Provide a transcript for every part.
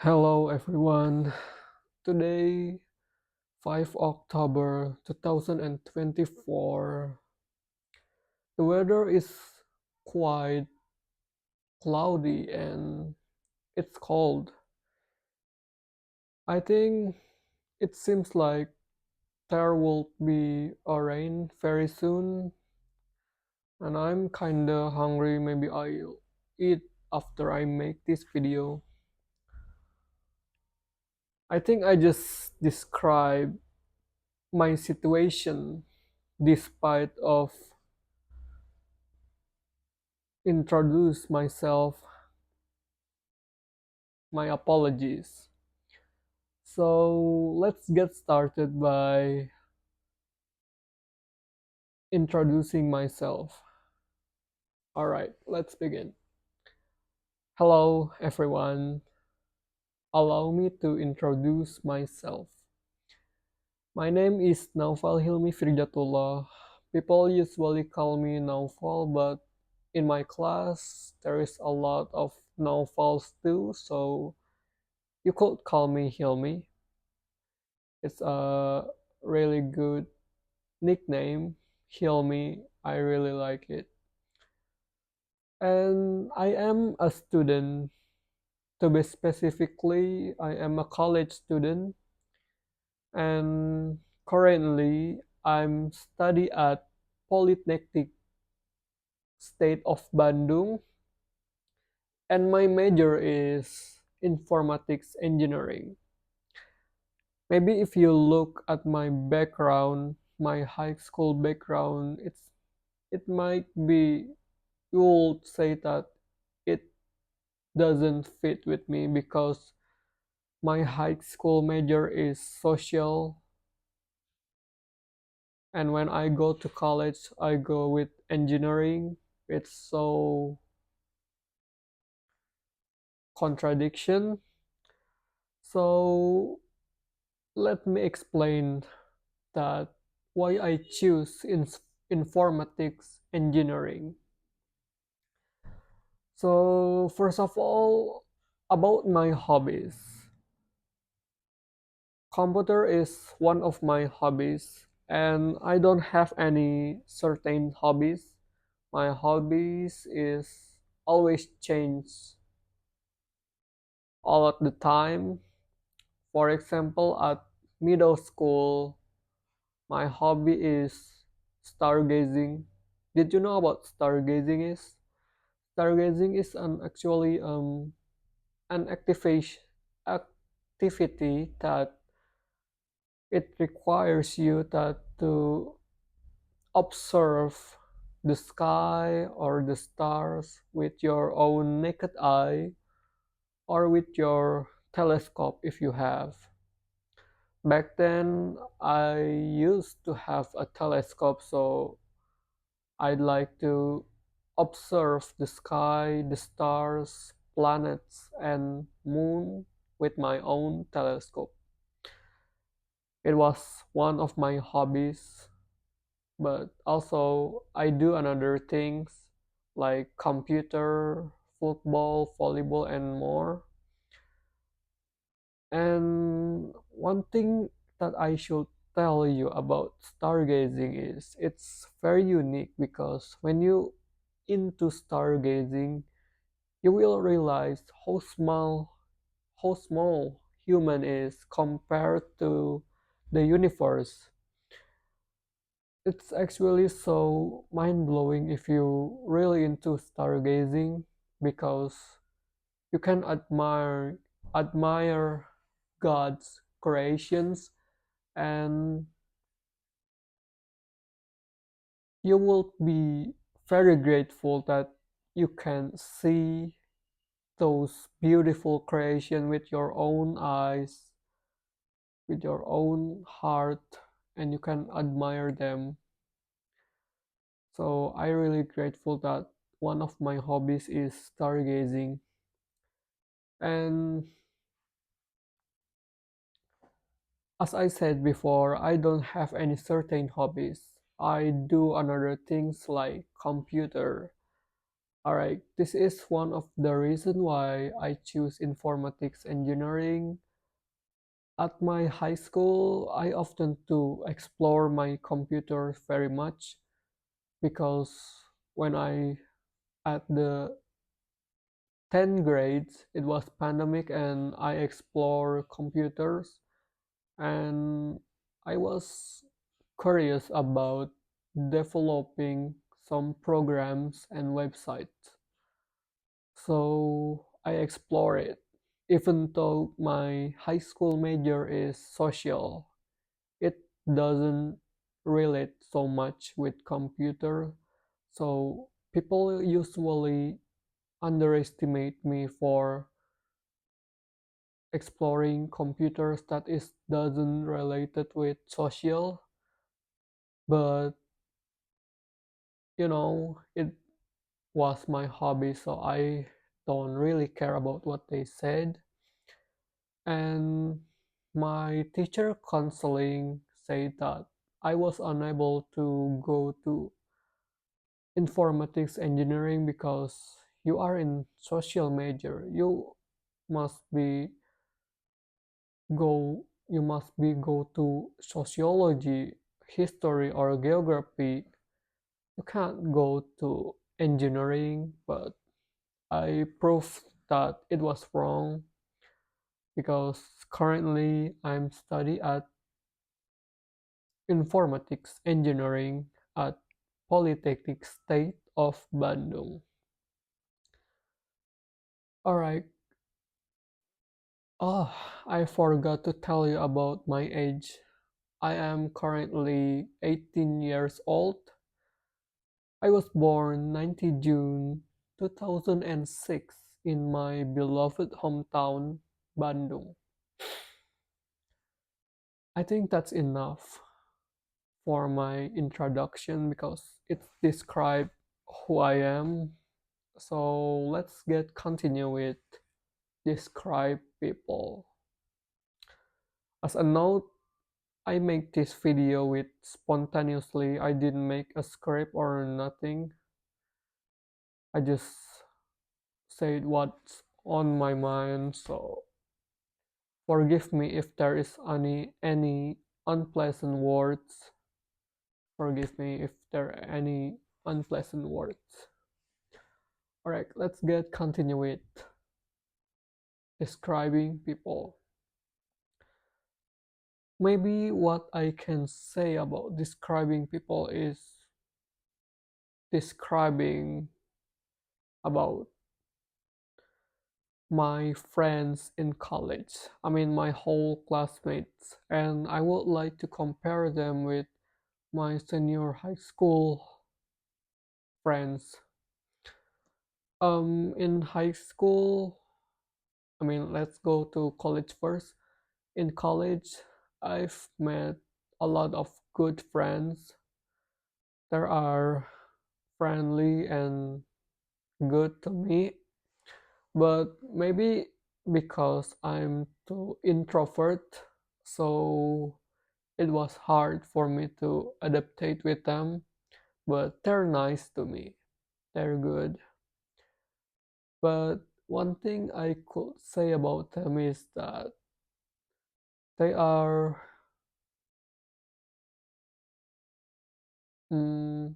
Hello everyone. Today, 5 October 2024. The weather is quite cloudy and it's cold. I think it seems like there will be a rain very soon and I'm kinda hungry. Maybe I'll eat after I make this video. I think I just describe my situation despite of introduce myself. My apologies. So let's get started by introducing myself. Alright, let's begin. Hello everyone. Allow me to introduce myself. My name is Naufal Hilmy Firjatullah. People usually call me Naufal, but in my class there is a lot of Naufals too, so you could call me Hilmy. It's a really good nickname, Hilmy. I really like it. And I am a student. To be specifically, I am a college student, and currently I'm study at Polytechnic State of Bandung, and my major is informatics engineering. Maybe if you look at my background, my high school background, it might be you will say that it doesn't fit with me because my high school major is social, and when I go to college I go with engineering. It's so contradiction. So let me explain that why I choose informatics engineering. So first of all, about my hobbies. Computer is one of my hobbies, and I don't have any certain hobbies. My hobbies is always change all at the time. For example, at middle school, my hobby is stargazing. Did you know about stargazing is? Stargazing is an activity that it requires you that to observe the sky or the stars with your own naked eye or with your telescope if you have. Back then, I used to have a telescope, so I'd like to observe the sky, the stars, planets, and moon with my own telescope. It was one of my hobbies, but also I do another things like computer, football, volleyball, and more. And one thing that I should tell you about stargazing is it's very unique because when you into stargazing, you will realize how small human is compared to the universe. It's actually so mind-blowing if you really into stargazing because you can admire God's creations, and you will be very grateful that you can see those beautiful creation with your own eyes, with your own heart, and you can admire them. So I really grateful that one of my hobbies is stargazing. And as I said before, I don't have any certain hobbies. I do another things like computer. Alright, this is one of the reasons why I choose informatics engineering. At my high school, I often to explore my computer very much because when I at the 10th grades, it was pandemic and I explore computers and I was curious about developing some programs and websites. So I explore it. Even though my high school major is social, it doesn't relate so much with computer. So people usually underestimate me for exploring computers that is doesn't related with social, but it was my hobby, so I don't really care about what they said. And my teacher counseling said that I was unable to go to informatics engineering because you are in social major. Must be you must be go to sociology, history or geography. You can't go to engineering, but I proved that it was wrong because currently I'm study at informatics engineering at Polytechnic State of Bandung. Alright. Oh, I forgot to tell you about my age. I am currently 18 years old. I was born 19 June 2006 in my beloved hometown, Bandung. I think that's enough for my introduction because it describes who I am. So let's get continue with describe people. As a note, I make this video with spontaneously. I didn't make a script or nothing. I just said what's on my mind. So forgive me if there is any unpleasant words. Forgive me if there are any unpleasant words. Alright, let's get continue with describing people. Maybe what I can say about describing people is describing about my friends in college. I mean, my whole classmates, and I would like to compare them with my senior high school friends. In high school, I mean, let's go to college first. In college, I've met a lot of good friends. There are friendly and good to me, but maybe because I'm too introvert, so it was hard for me to adaptate with them, but they're nice to me. They're good. But one thing I could say about them is that they are mm,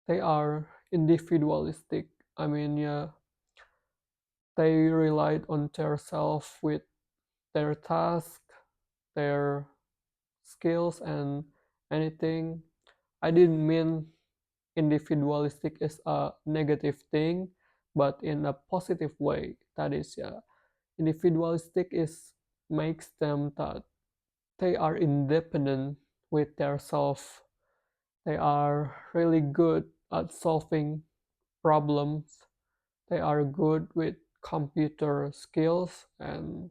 they are individualistic. I mean, yeah, they relied on themselves with their task, their skills, and anything. I didn't mean individualistic is a negative thing, but in a positive way. That is, yeah, individualistic is makes them that they are independent with their self. They are really good at solving problems. They are good with computer skills, and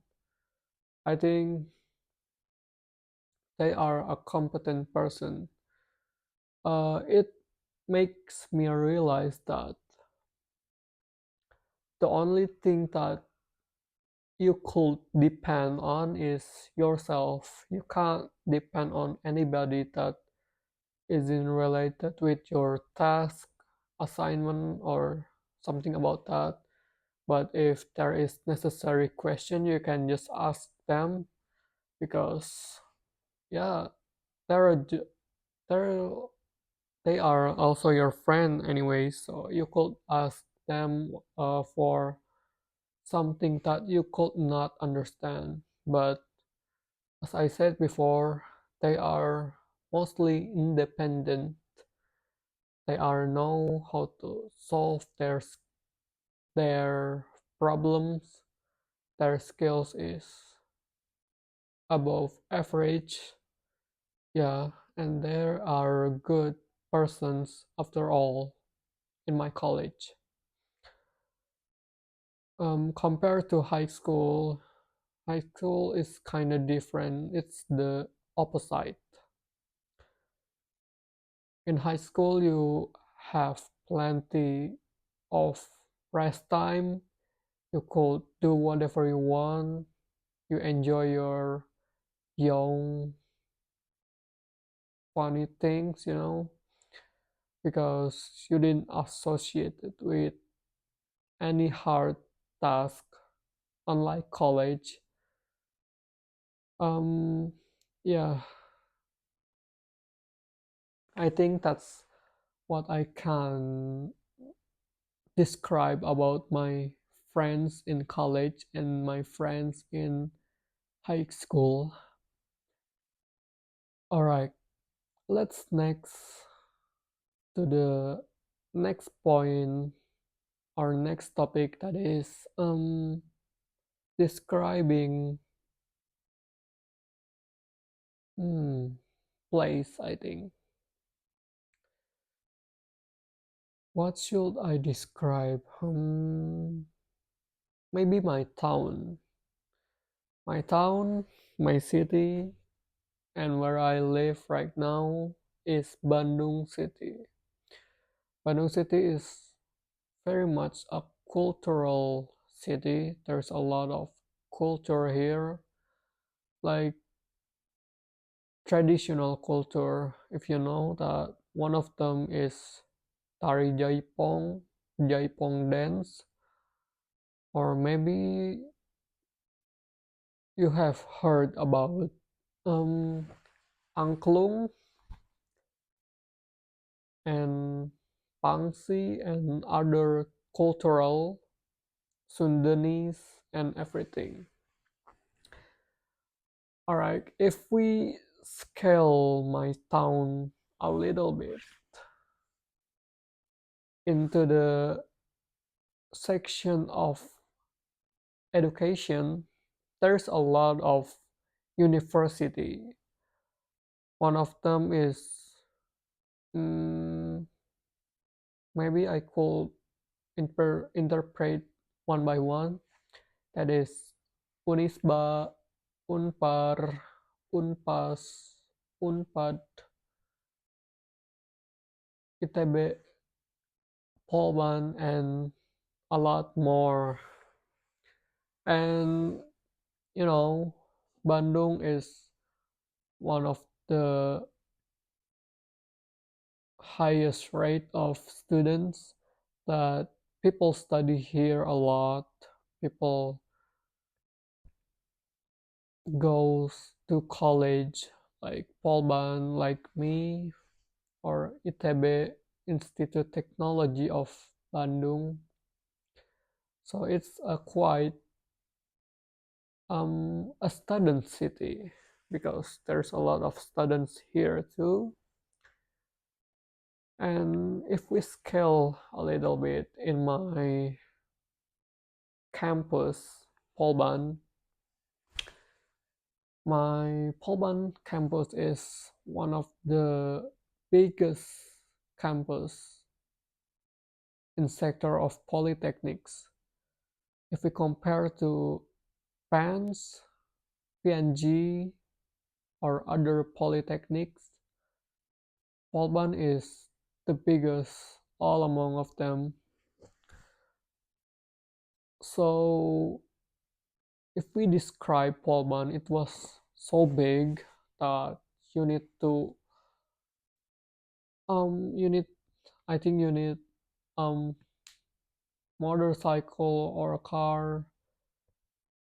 I think they are a competent person. It makes me realize that the only thing that you could depend on is yourself. You can't depend on anybody that isn't related with your task. assignment or something about that. But if there is necessary question, you can just ask them because yeah, they're they're they are also your friend anyway. So you could ask them for something that you could not understand. But as I said before, they are mostly independent. They are know how to solve their problems. Their skills is above average. Yeah, and there are good persons after all in my college. Compared to high school is kind of different. It's the opposite. In high school, you have plenty of rest time. You could do whatever you want. You enjoy your young, funny things, because you didn't associate it with any hard task, unlike college. Um, yeah, I think that's what I can describe about my friends in college and my friends in high school. All right, let's next to the next point or next topic, that is describing hmm, place, I think. What should I describe? Maybe my town. My town, my city, and where I live right now is Bandung City. Bandung City is very much a cultural city. There's a lot of culture here, like traditional culture. If you know that one of them is Tari Jaipong, Jaipong dance, or maybe you have heard about um, angklung and pangsi and other cultural Sundanese and everything. All right, if we scale my town a little bit into the section of education, there's a lot of university. One of them is mm, maybe I could interpret one by one. That is Unisba, Unpar, Unpas, Unpad, ITB, Polban, and a lot more. And you know, Bandung is one of the highest rate of students that people study here a lot. People goes to college like Polban, like me, or ITB, Institute Technology of Bandung. So it's a quite a student city because there's a lot of students here too. And if we scale a little bit in my campus, Polban, my Polban campus is one of the biggest campus in sector of polytechnics. If we compare to PANS, PNG, or other polytechnics, Polban is the biggest all among of them. So if we describe Polban, it was so big that you need to you need I think you need um motorcycle or a car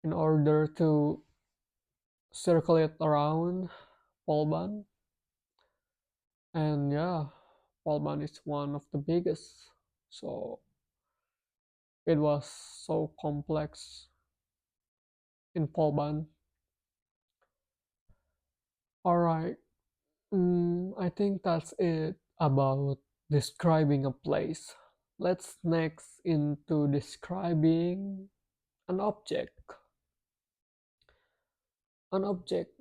in order to circulate around Polban. And yeah, Polban is one of the biggest. So it was so complex in Polban. All right. I think that's it about describing a place. Let's next into describing an object. An object.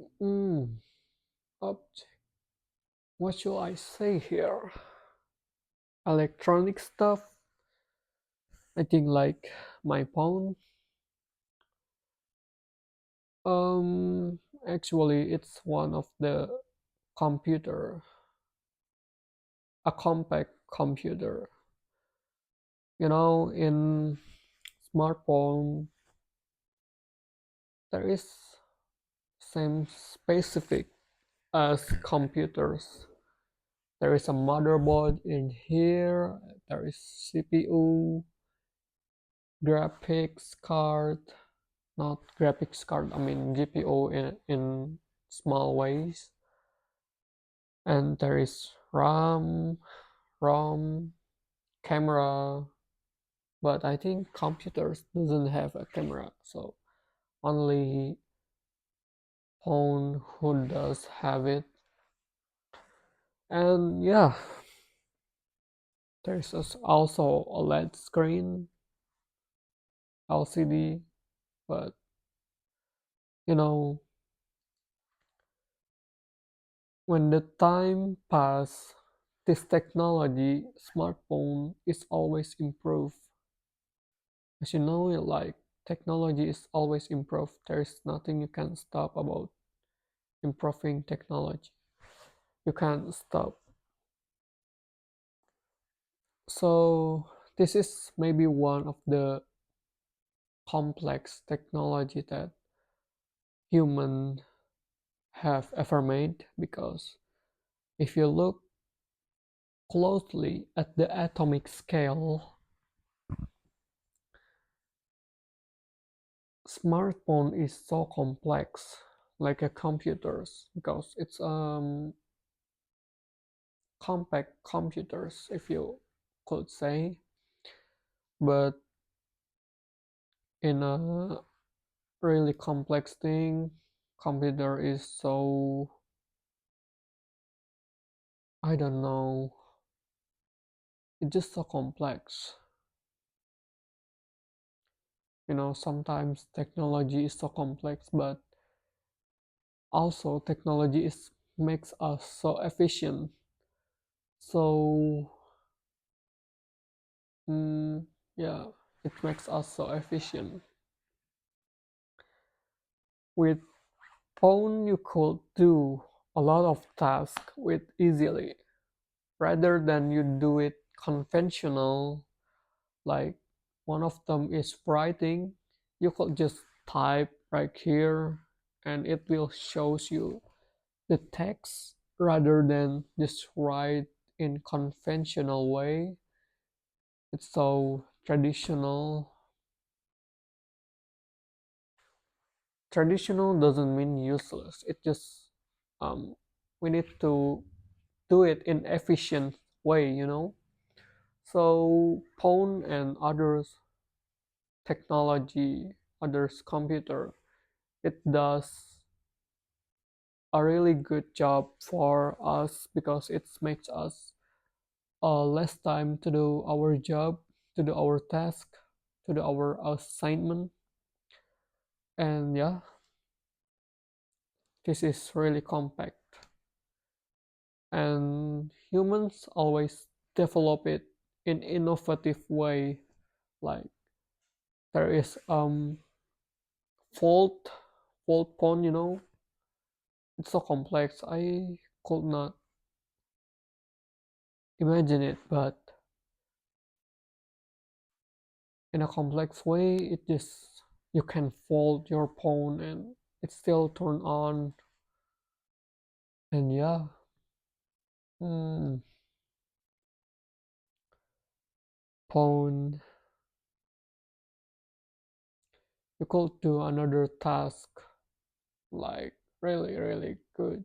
Object. What should I say here? Electronic stuff. I think like my phone. Um, Actually, it's one of the computer, a compact computer. In smartphone, there is same specific as computers. There is a motherboard in here. There is CPU, graphics card, not graphics card. I mean GPU in small ways. And there is RAM, ROM, camera. But I think computers doesn't have a camera, so only phone who does have it. And yeah, there's also a LED screen, LCD. But you know, when the time pass, this technology, smartphone, is always improved. As you know, like technology is always improved. There is nothing you can stop about improving technology. You can't stop. So this is maybe one of the complex technology that human have ever made, because if you look closely at the atomic scale, smartphone is so complex like a computers, because it's compact computers, if you could say. But in a really complex thing, computer is so, I don't know, it's just so complex. Sometimes technology is so complex, but also technology is makes us so efficient. So mm, yeah, it makes us so efficient. With phone you could do a lot of tasks with easily, rather than you do it conventional. Like one of them is writing. You could just type right here and it will shows you the text, rather than just write in conventional way. It's so traditional. Traditional doesn't mean useless. It just um, we need to do it in efficient way. So phone and others technology, others computer, it does a really good job for us, because it makes us less time to do our job, to do our task, to do our assignment. And yeah, this is really compact. And humans always develop it in innovative way. Like there is fault fault phone. It's so complex. I could not imagine it, but in a complex way, it just you can fold your phone and it still turn on. And yeah, mm, phone, you could do another task like really, really good.